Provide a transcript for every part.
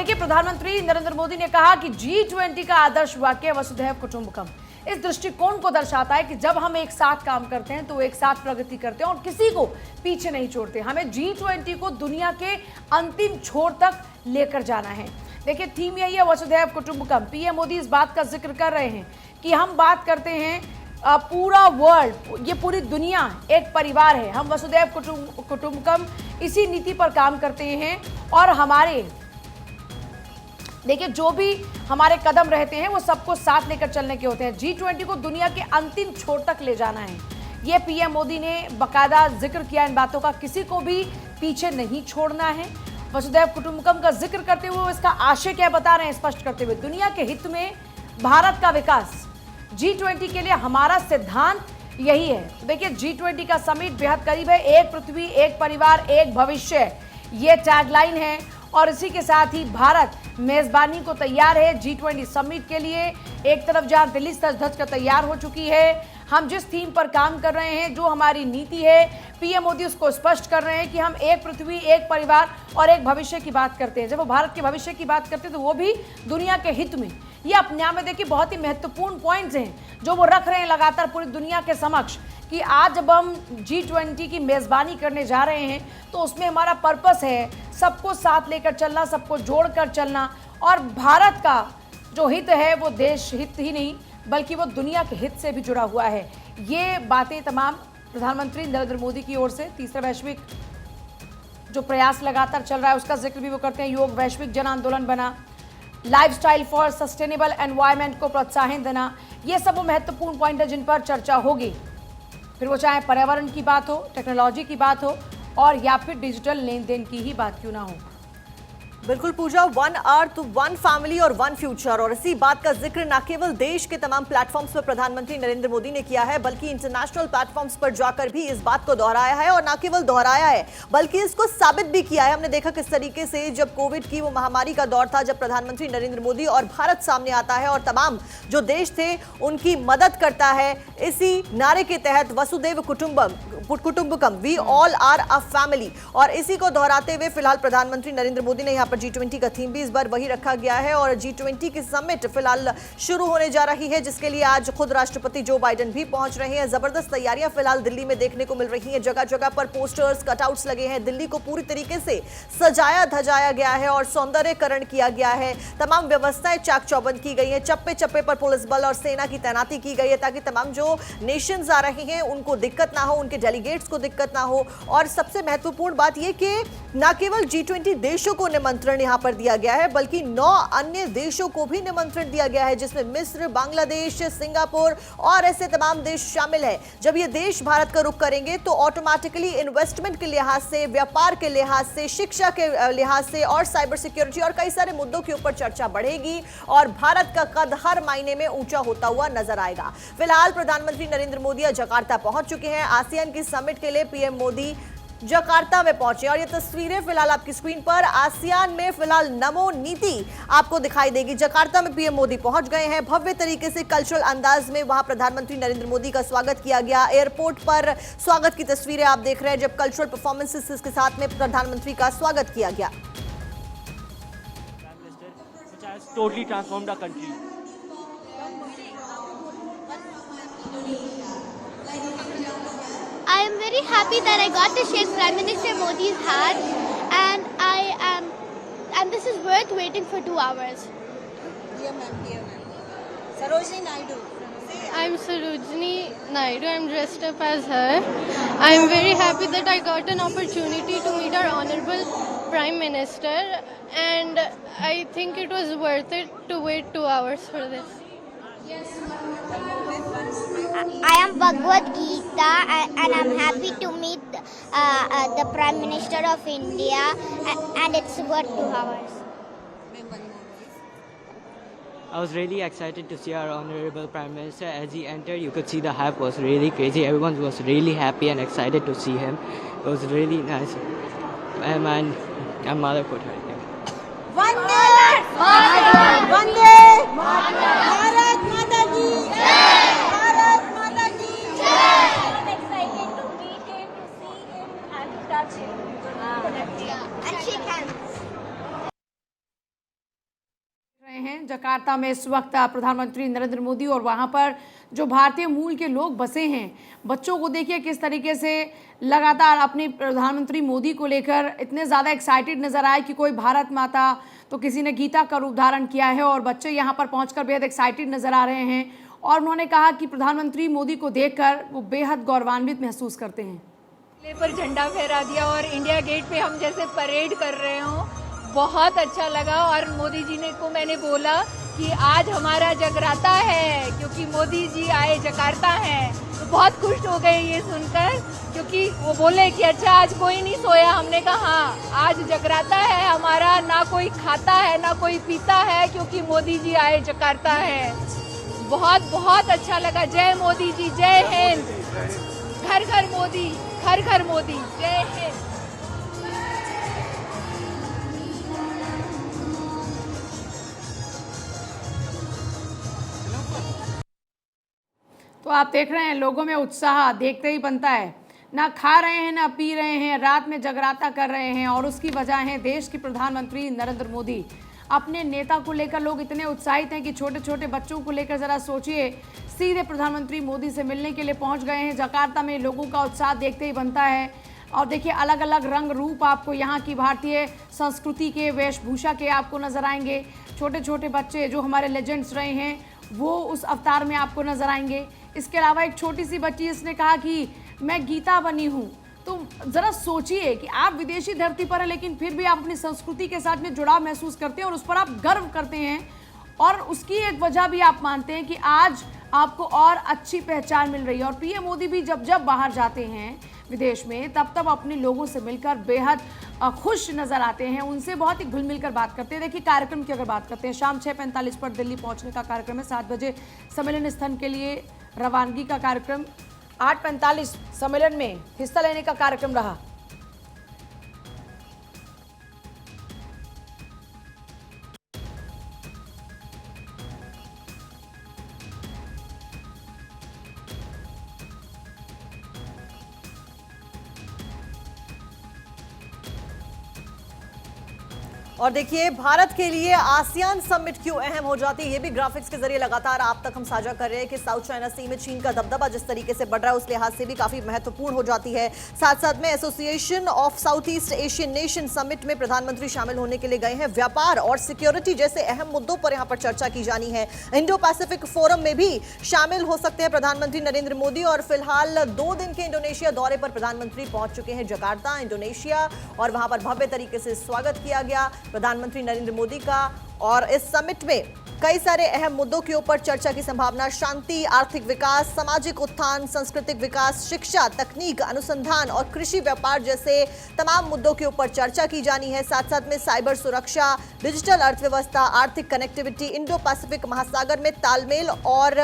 देखिए, प्रधानमंत्री नरेंद्र मोदी ने कहा कि G20 का आदर्श वाक्य वसुधैव कुटुंबकम इस दृष्टिकोण को दर्शाता है कि जब हम एक साथ काम करते हैं तो एक साथ प्रगति करते हैं और किसी को पीछे नहीं छोड़ते। हमें G20 को दुनिया के अंतिम छोर तक लेकर जाना है। देखिए, थीम यही है, वसुधैव कुटुंबकम। पीएम मोदी इस बात का जिक्र कर रहे हैं कि हम बात करते हैं पूरा वर्ल्ड, ये पूरी दुनिया एक परिवार है। हम वसुधैव कुटुंबकम इसी नीति पर काम करते हैं और हमारे देखिए जो भी हमारे कदम रहते हैं वो सबको साथ लेकर चलने के होते हैं। G20 को दुनिया के अंतिम छोर तक ले जाना है। ये पीएम मोदी ने बाकायदा जिक्र किया इन बातों का, किसी को भी पीछे नहीं छोड़ना है। वसुधैव कुटुंबकम का जिक्र करते हुए इसका आशय क्या बता रहे हैं, स्पष्ट करते हुए, दुनिया के हित में भारत का विकास, G20 के लिए हमारा सिद्धांत यही है। तो देखिए, G20 का समिट बेहद करीब है। एक पृथ्वी, एक परिवार, एक भविष्य, ये टैगलाइन है और इसी के साथ ही भारत मेजबानी को तैयार है G20 समिट के लिए। एक तरफ जहां दिल्ली सज धज कर तैयार हो चुकी है, हम जिस थीम पर काम कर रहे हैं, जो हमारी नीति है, पीएम मोदी उसको स्पष्ट कर रहे हैं कि हम एक पृथ्वी, एक परिवार और एक भविष्य की बात करते हैं। जब वो भारत के भविष्य की बात करते हैं तो वो भी दुनिया के हित में। ये अपने आप में देखिए बहुत ही महत्वपूर्ण पॉइंट्स हैं जो वो रख रहे हैं लगातार पूरी दुनिया के समक्ष कि आज जब हम G20 की मेज़बानी करने जा रहे हैं तो उसमें हमारा पर्पस है सबको साथ लेकर चलना, सबको जोड़कर चलना। और भारत का जो हित है वो देश हित ही नहीं बल्कि वो दुनिया के हित से भी जुड़ा हुआ है। ये बातें तमाम प्रधानमंत्री नरेंद्र मोदी की ओर से तीसरा वैश्विक जो प्रयास लगातार चल रहा है उसका जिक्र भी वो करते हैं। योग वैश्विक जन आंदोलन बना, लाइफस्टाइल फॉर सस्टेनेबल एनवायरनमेंट को प्रोत्साहन देना, ये सब वो महत्वपूर्ण पॉइंट है जिन पर चर्चा होगी। फिर वो चाहे पर्यावरण की बात हो, टेक्नोलॉजी की बात हो और या फिर डिजिटल लेन देन की ही बात क्यों ना हो। बिल्कुल पूजा, वन अर्थ, वन फैमिली और वन फ्यूचर, और इसी बात का जिक्र न केवल देश के तमाम प्लेटफॉर्म्स पर प्रधानमंत्री नरेंद्र मोदी ने किया है बल्कि इंटरनेशनल प्लेटफॉर्म्स पर जाकर भी इस बात को दोहराया है। और न केवल दोहराया है बल्कि इसको साबित भी किया है। हमने देखा किस तरीके से जब कोविड की वो महामारी का दौर था, जब प्रधानमंत्री नरेंद्र मोदी और भारत सामने आता है और तमाम जो देश थे उनकी मदद करता है इसी नारे के तहत, वसुधैव कुटुंबकम, we all are a family. और इसी को दोहराते हुए फिलहाल प्रधानमंत्री नरेंद्र मोदी ने यहाँ पर G20 का थीम भी इस बार वही रखा गया है। और G20 की समिट फिलहाल शुरू होने जा रही है जिसके लिए आज खुद राष्ट्रपति जो बाइडेन भी पहुंच रहे हैं। जबरदस्त तैयारियां फिलहाल दिल्ली में देखने को मिल रही हैं। जगह जगह पर पोस्टर्स, कटआउट्स लगे हैं। दिल्ली को पूरी तरीके से सजाया धजाया गया है और सौंदर्यकरण किया गया है। तमाम व्यवस्थाएं चाक चौबंद की गई हैं। चप्पे चप्पे पर पुलिस बल और सेना की तैनाती की गई है ताकि तमाम जो नेशंस आ रहे हैं उनको दिक्कत ना हो, उनके डेलीगेट्स को दिक्कत ना हो। और सबसे महत्वपूर्ण बात यह कि न केवल G20 देशों को निमंत्रण यहां पर दिया गया है बल्कि 9 अन्य देशों को भी निमंत्रण दिया गया है जिसमें मिस्र, बांग्लादेश, सिंगापुर और ऐसे तमाम देश शामिल है। जब ये देश भारत का रुख करेंगे तो ऑटोमेटिकली इन्वेस्टमेंट के लिहाज से, व्यापार के लिहाज से, शिक्षा के लिहाज से और साइबर सिक्योरिटी और कई सारे मुद्दों के ऊपर चर्चा बढ़ेगी और भारत का कद हर मायने में ऊंचा होता हुआ नजर आएगा। फिलहाल प्रधानमंत्री नरेंद्र मोदी जकार्ता पहुंच चुके हैं। आसियान की समिट के लिए पीएम मोदी जकार्ता में पहुंचे और ये तस्वीरें फिलहाल आपकी स्क्रीन पर आसियान में फिलहाल नमो नीति आपको दिखाई देगी। जकार्ता में पीएम मोदी पहुंच गए हैं। भव्य तरीके से कल्चरल अंदाज में वहां प्रधानमंत्री नरेंद्र मोदी का स्वागत किया गया। एयरपोर्ट पर स्वागत की तस्वीरें आप देख रहे हैं जब कल्चरल परफॉर्मेंसेस के साथ में प्रधानमंत्री का स्वागत किया गया। Totally transformed our country. I am very happy that I got to shake Prime Minister Modi's hand, and this is worth waiting for 2 hours. Dear ma'am. Sarojini Naidu. I'm Sarojini Naidu. I'm dressed up as her. I'm very happy that I got an opportunity to meet our Honorable Prime Minister, and I think it was worth it to wait 2 hours for this. I am Bhagavad Geeta, and I'm happy to meet the Prime Minister of India, and it's worth 2 hours. I was really excited to see our Honorable Prime Minister. As he entered, you could see the hype was really crazy. Everyone was really happy and excited to see him. It was really nice. And my mother put her there. Vande Bharat Mata Ki Jai! Bharat Mata Ki Jai! I'm excited to meet him, to see him and to touch him. And shake hands. रहे हैं Jakarta में इस वक्त प्रधानमंत्री नरेंद्र मोदी, और वहां पर जो भारतीय मूल के लोग बसे हैं, बच्चों को देखिए किस तरीके से लगातार अपने प्रधानमंत्री मोदी को लेकर इतने ज़्यादा एक्साइटेड नजर आए कि कोई भारत माता तो किसी ने गीता का रूप धारण किया है, और बच्चे यहां पर पहुंचकर बेहद एक्साइटेड नजर आ रहे हैं। और उन्होंने कहा कि प्रधानमंत्री मोदी को देखकर वो बेहद गौरवान्वित महसूस करते हैं। किले पर झंडा फहरा दिया और इंडिया गेट पे हम जैसे परेड कर रहे हो, बहुत अच्छा लगा। और मोदी जी ने को मैंने बोला कि आज हमारा जगराता है क्योंकि मोदी जी आए जकार्ता है, तो बहुत खुश हो गए ये सुनकर, क्योंकि वो बोले कि अच्छा आज कोई नहीं सोया। हमने कहा हाँ आज जगराता है हमारा, ना कोई खाता है ना कोई पीता है क्योंकि मोदी जी आए जकार्ता है। बहुत बहुत अच्छा लगा। जय मोदी जी, जय हिंद, घर घर मोदी, घर घर मोदी, जय हिंद। तो आप देख रहे हैं लोगों में उत्साह देखते ही बनता है। ना खा रहे हैं ना पी रहे हैं, रात में जगराता कर रहे हैं, और उसकी वजह है देश के प्रधानमंत्री नरेंद्र मोदी। अपने नेता को लेकर लोग इतने उत्साहित हैं कि छोटे छोटे बच्चों को लेकर ज़रा सोचिए, सीधे प्रधानमंत्री मोदी से मिलने के लिए पहुंच गए हैं जकार्ता में। लोगों का उत्साह देखते ही बनता है। और देखिए अलग अलग रंग रूप आपको यहाँ की भारतीय संस्कृति के, वेशभूषा के आपको नज़र आएंगे। छोटे छोटे बच्चे जो हमारे लेजेंड्स रहे हैं वो उस अवतार में आपको नज़र आएंगे। इसके अलावा एक छोटी सी बच्ची जिसने कहा कि मैं गीता बनी हूँ। तो ज़रा सोचिए कि आप विदेशी धरती पर हैं, लेकिन फिर भी आप अपनी संस्कृति के साथ में जुड़ाव महसूस करते हैं और उस पर आप गर्व करते हैं। और उसकी एक वजह भी आप मानते हैं कि आज आपको और अच्छी पहचान मिल रही है। और पीएम मोदी भी जब जब बाहर जाते हैं विदेश में, तब तब अपने लोगों से मिलकर बेहद खुश नज़र आते हैं, उनसे बहुत ही घुल मिलकर बात करते हैं। देखिए कार्यक्रम की अगर बात करते हैं, शाम 6:45 पर दिल्ली पहुंचने का कार्यक्रम है। 7 बजे सम्मेलन स्थल के लिए रवानगी का कार्यक्रम, 8:45 सम्मेलन में हिस्सा लेने का कार्यक्रम रहा। और देखिए भारत के लिए आसियान समिट क्यों अहम हो जाती है, ये भी ग्राफिक्स के जरिए लगातार आप तक हम साझा कर रहे हैं कि साउथ चाइना सी में चीन का दबदबा जिस तरीके से बढ़ रहा है उस लिहाज से भी काफी महत्वपूर्ण हो जाती है। साथ साथ में association of south east Asian nation summit में प्रधानमंत्री शामिल होने के लिए गए हैं। व्यापार और सिक्योरिटी जैसे अहम मुद्दों पर यहाँ पर चर्चा की जानी है। इंडो पैसिफिक फोरम में भी शामिल हो सकते हैं प्रधानमंत्री नरेंद्र मोदी। और फिलहाल 2 दिन के इंडोनेशिया दौरे पर प्रधानमंत्री पहुंच चुके हैं जकार्ता, इंडोनेशिया, और वहां पर भव्य तरीके से स्वागत किया गया प्रधानमंत्री नरेंद्र मोदी का। और इस समिट में कई सारे अहम मुद्दों के ऊपर चर्चा की संभावना, शांति, आर्थिक विकास, सामाजिक उत्थान, सांस्कृतिक विकास, शिक्षा, तकनीक, अनुसंधान और कृषि व्यापार जैसे तमाम मुद्दों के ऊपर चर्चा की जानी है। साथ साथ में साइबर सुरक्षा, डिजिटल अर्थव्यवस्था, आर्थिक कनेक्टिविटी, इंडो पैसिफिक महासागर में तालमेल और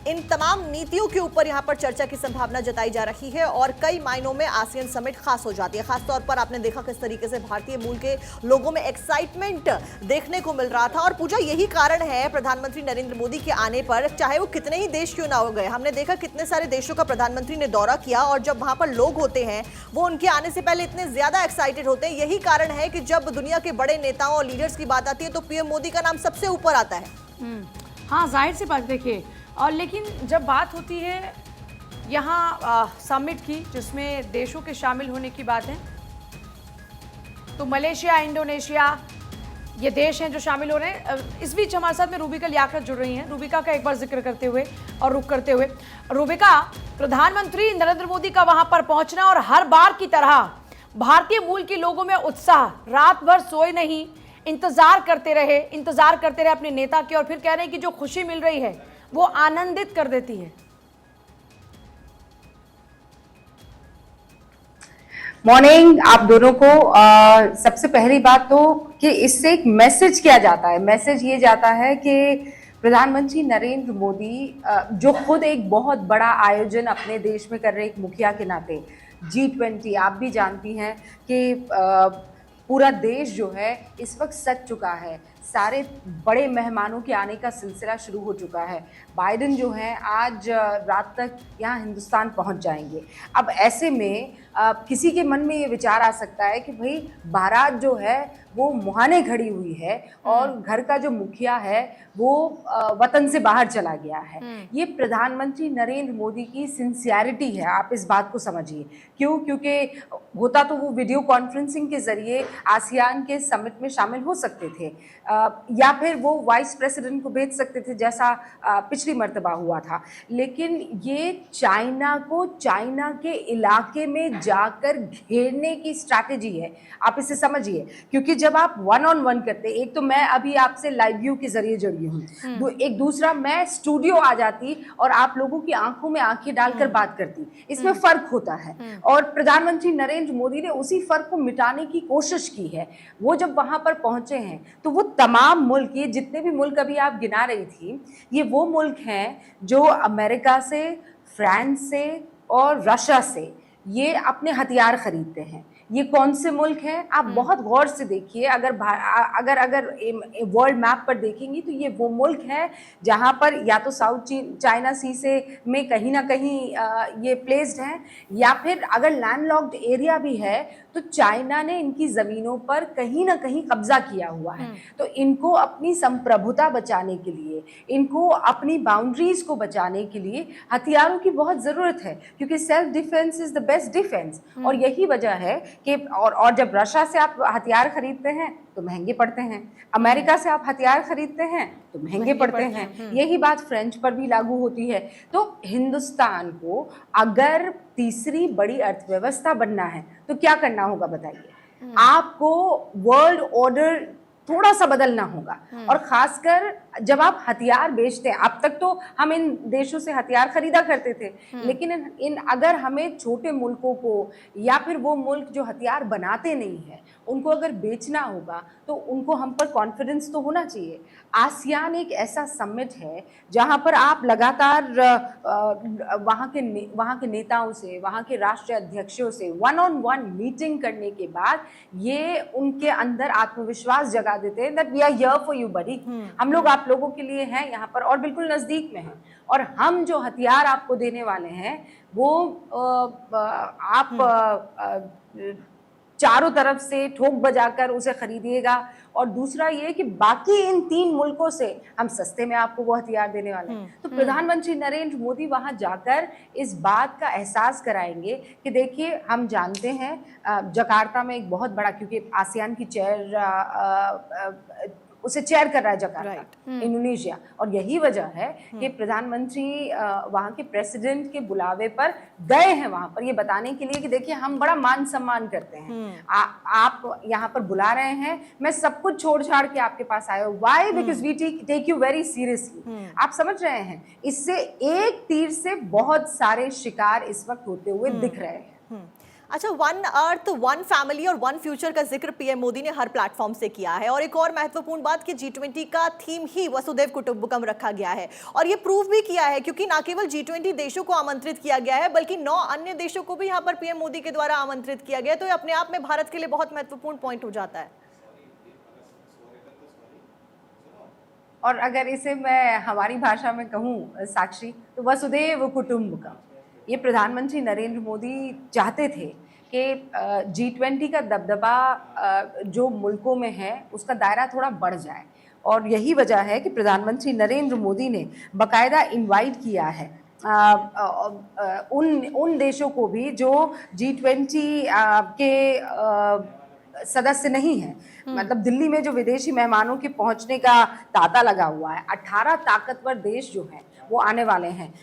इन तमाम नीतियों के ऊपर यहां पर चर्चा की संभावना जताई जा रही है। और कई मायनों में आसियान समिट खास हो जाती है। खासतौर पर आपने देखा किस तरीके से भारतीय मूल के लोगों में एक्साइटमेंट देखने को मिल रहा था। और पूजा यही कारण है प्रधानमंत्री नरेंद्र मोदी के आने पर, चाहे वो कितने ही देश क्यों ना हो गए, हमने देखा कितने सारे देशों का प्रधानमंत्री ने दौरा किया, और जब वहां पर लोग होते हैं वो उनके आने से पहले इतने ज्यादा एक्साइटेड होते हैं। यही कारण है कि जब दुनिया के बड़े नेताओं और लीडर्स की बात आती है तो पीएम मोदी का नाम सबसे ऊपर आता है। हाँ, जाहिर सी बात देखिए। और लेकिन जब बात होती है यहाँ समिट की, जिसमें देशों के शामिल होने की बात है, तो मलेशिया, इंडोनेशिया ये देश हैं जो शामिल हो रहे हैं। इस बीच हमारे साथ में रूबिका लियाकत जुड़ रही हैं। रूबिका का एक बार जिक्र करते हुए और रुक करते हुए, रूबिका, प्रधानमंत्री नरेंद्र मोदी का वहां पर पहुंचना और हर बार की तरह भारतीय मूल के लोगों में उत्साह, रात भर सोए नहीं, इंतजार करते रहे अपने नेता के, और फिर कह रहे हैं कि जो खुशी मिल रही है वो आनंदित कर देती है। मॉर्निंग आप दोनों को। सबसे पहली बात तो कि इससे एक मैसेज क्या जाता है, मैसेज ये जाता है कि प्रधानमंत्री नरेंद्र मोदी जो खुद एक बहुत बड़ा आयोजन अपने देश में कर रहे एक मुखिया के नाते, G20 आप भी जानती हैं कि पूरा देश जो है इस वक्त सज चुका है, सारे बड़े मेहमानों के आने का सिलसिला शुरू हो चुका है। बाइडेन जो है आज रात तक यहाँ हिंदुस्तान पहुँच जाएंगे। अब ऐसे में किसी के मन में ये विचार आ सकता है कि भाई बारात जो है वो मुहाने खड़ी हुई है और घर का जो मुखिया है वो वतन से बाहर चला गया है। ये प्रधानमंत्री नरेंद्र मोदी की सिंसियरिटी है, आप इस बात को समझिए। क्यों? क्योंकि होता तो वो वीडियो कॉन्फ्रेंसिंग के जरिए आसियान के समिट में शामिल हो सकते थे, या फिर वो वाइस प्रेसिडेंट को भेज सकते थे जैसा पिछली मर्तबा हुआ था। लेकिन ये चाइना को चाइना के इलाके में जाकर घेरने की स्ट्रैटेजी है, आप इसे समझिए। क्योंकि जब आप वन ऑन वन करते, एक तो मैं अभी आपसे लाइव व्यू के जरिए जुड़ी हूँ, एक दूसरा मैं स्टूडियो आ जाती और आप लोगों की आंखों में आंखें डालकर बात करती, इसमें फर्क होता है। और प्रधानमंत्री नरेंद्र मोदी ने उसी फर्क को मिटाने की कोशिश की है। वो जब वहां पर पहुंचे हैं तो वो तमाम मुल्क, ये जितने भी मुल्क अभी आप गिना रही थी, ये वो मुल्क हैं जो अमेरिका से, फ्रांस से और रशिया से ये अपने हथियार खरीदते हैं। ये कौन से मुल्क हैं? आप बहुत गौर से देखिए। अगर वर्ल्ड मैप पर देखेंगी तो ये वो मुल्क हैं जहाँ पर या तो साउथ चाइना सी से में कहीं ना कहीं ये प्लेस्ड हैं, या फिर अगर लैंडलॉक्ड एरिया भी है तो चाइना ने इनकी ज़मीनों पर कहीं ना कहीं कब्जा किया हुआ है। तो इनको अपनी संप्रभुता बचाने के लिए, इनको अपनी बाउंड्रीज को बचाने के लिए हथियारों की बहुत ज़रूरत है, क्योंकि self defence is the best defence. और यही वजह है कि और जब रशिया से आप हथियार खरीदते हैं तो महंगे पड़ते हैं, अमेरिका से आप हथियार खरीदते हैं तो महंगे पड़ते हैं। यही बात फ्रेंच पर भी लागू होती है। तो हिंदुस्तान को अगर तीसरी बड़ी अर्थव्यवस्था बनना है तो क्या करना होगा बताइए? आपको वर्ल्ड ऑर्डर थोड़ा सा बदलना होगा। और खासकर जब आप हथियार बेचते हैं, अब तक तो हम इन देशों से हथियार खरीदा करते थे, लेकिन इन अगर हमें छोटे मुल्कों को या फिर वो मुल्क जो हथियार बनाते नहीं है उनको अगर बेचना होगा तो उनको हम पर कॉन्फिडेंस तो होना चाहिए। आसियान एक ऐसा समिट है जहां पर आप लगातार वहाँ के नेताओं से, वहाँ के राष्ट्रीय अध्यक्षों से वन ऑन वन मीटिंग करने के बाद ये उनके अंदर आत्मविश्वास जगा देते हैं that we are here for you buddy, हम लोग आप लोगों के लिए हैं यहाँ पर और बिल्कुल नज़दीक में हैं। और हम जो हथियार आपको देने वाले हैं वो आप चारों तरफ से ठोक बजाकर उसे खरीदिएगा। और दूसरा ये कि बाकी इन 3 मुल्कों से हम सस्ते में आपको वो हथियार देने वाले हैं। तो प्रधानमंत्री नरेंद्र मोदी वहां जाकर इस बात का एहसास कराएंगे कि देखिए, हम जानते हैं जकार्ता में एक बहुत बड़ा, क्योंकि आसियान की उसे चेयर कर रहा है जकार्ता, इंडोनेशिया, और यही वजह है कि प्रधानमंत्री वहाँ के प्रेसिडेंट के बुलावे पर गए हैं वहाँ पर ये बताने के लिए कि देखिए हम बड़ा मान सम्मान करते हैं, आप यहाँ पर बुला रहे हैं, मैं सब कुछ छोड़ छाड़ के आपके पास आया हूँ। Why? Because we take you very seriously. आप समझ रहे हैं, इससे एक तीर से बहुत सारे शिकार इस वक्त होते हुए दिख रहे हैं। अच्छा, वन अर्थ वन फैमिली और वन फ्यूचर का जिक्र पीएम मोदी ने हर प्लेटफॉर्म से किया है। और एक और महत्वपूर्ण बात कि G20 का थीम ही वसुधैव कुटुंबकम रखा गया है और ये प्रूव भी किया है, क्योंकि ना केवल G20 देशों को आमंत्रित किया गया है बल्कि 9 अन्य देशों को भी यहाँ पर पीएम मोदी के द्वारा आमंत्रित किया गया है। तो ये अपने आप में भारत के लिए बहुत महत्वपूर्ण पॉइंट हो जाता है। और अगर इसे मैं हमारी भाषा में कहूँ साक्षी, तो वसुधैव कुटुंबकम, ये प्रधानमंत्री नरेंद्र मोदी चाहते थे कि G20 का दबदबा जो मुल्कों में है उसका दायरा थोड़ा बढ़ जाए। और यही वजह है कि प्रधानमंत्री नरेंद्र मोदी ने बाकायदा इनवाइट किया है उन देशों को भी जो G20 के सदस्य नहीं हैं। मतलब दिल्ली में जो विदेशी मेहमानों के पहुंचने का तांता लगा हुआ है, 18 ताकतवर देश जो हैं वो आने वाले हैं।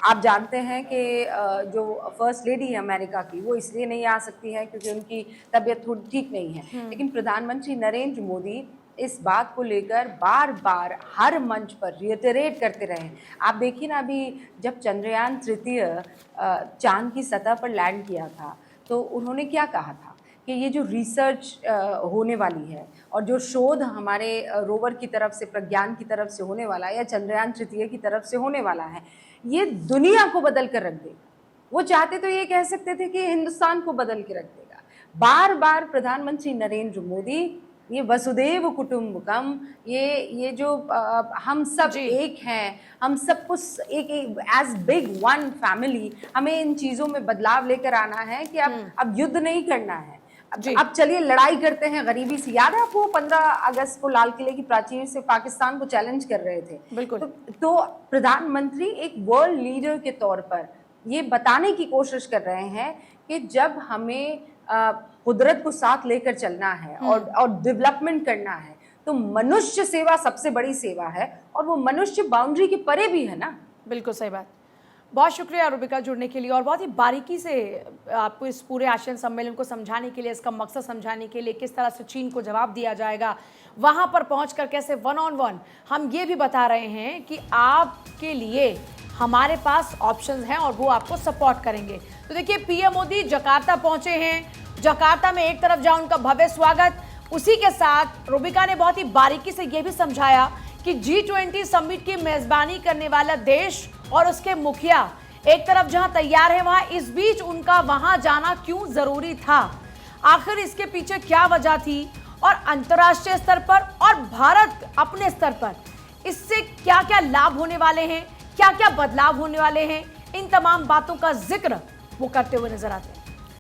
आप जानते हैं कि जो फर्स्ट लेडी है अमेरिका की, वो इसलिए नहीं आ सकती है क्योंकि उनकी तबीयत थोड़ी ठीक नहीं है, लेकिन प्रधानमंत्री नरेंद्र मोदी इस बात को लेकर बार बार हर मंच पर रिएटरेट करते रहे। आप देखिए ना, अभी जब चंद्रयान 3 चांद की सतह पर लैंड किया था तो उन्होंने क्या कहा था कि ये जो रिसर्च होने वाली है और जो शोध हमारे रोवर की तरफ से, प्रज्ञान की तरफ से होने वाला है या चंद्रयान 3 की तरफ से होने वाला है, ये दुनिया को बदल कर रख देगा। वो चाहते तो ये कह सकते थे कि हिंदुस्तान को बदल के रख देगा। बार बार प्रधानमंत्री नरेंद्र मोदी ये वसुधैव कुटुंबकम, ये जो हम सब एक हैं, हम सब कुछ एक एज बिग वन फैमिली, हमें इन चीज़ों में बदलाव लेकर आना है कि अब युद्ध नहीं करना है। जी। अब चलिए लड़ाई करते हैं गरीबी से। याद है आपको 15 अगस्त को लाल किले की प्राचीर से पाकिस्तान को चैलेंज कर रहे थे? बिल्कुल। तो प्रधानमंत्री एक वर्ल्ड लीडर के तौर पर ये बताने की कोशिश कर रहे हैं कि जब हमें कुदरत को साथ लेकर चलना है और डेवलपमेंट करना है, तो मनुष्य सेवा सबसे बड़ी सेवा है, और वो मनुष्य बाउंड्री के परे भी है ना। बिल्कुल सही बात। बहुत शुक्रिया रूबिका जुड़ने के लिए और बहुत ही बारीकी से आपको इस पूरे आसियान सम्मेलन को समझाने के लिए, इसका मकसद समझाने के लिए, किस तरह से चीन को जवाब दिया जाएगा, वहाँ पर पहुँचकर कैसे 1-on-1 हम ये भी बता रहे हैं कि आपके लिए हमारे पास ऑप्शंस हैं और वो आपको सपोर्ट करेंगे। तो देखिए पीएम मोदी जकार्ता पहुँचे हैं। जकार्ता में एक तरफ जहाँ उनका भव्य स्वागत, उसी के साथ रूबिका ने बहुत ही बारीकी से ये भी समझाया कि G20 समिट की मेजबानी करने वाला देश और उसके मुखिया एक तरफ जहां तैयार है, वहां इस बीच उनका वहां जाना क्यों जरूरी था, आखिर इसके पीछे क्या वजह थी, और अंतर्राष्ट्रीय स्तर पर और भारत अपने स्तर पर इससे क्या क्या लाभ होने वाले हैं, क्या क्या बदलाव होने वाले हैं, इन तमाम बातों का जिक्र वो करते हुए नजर आते हैं।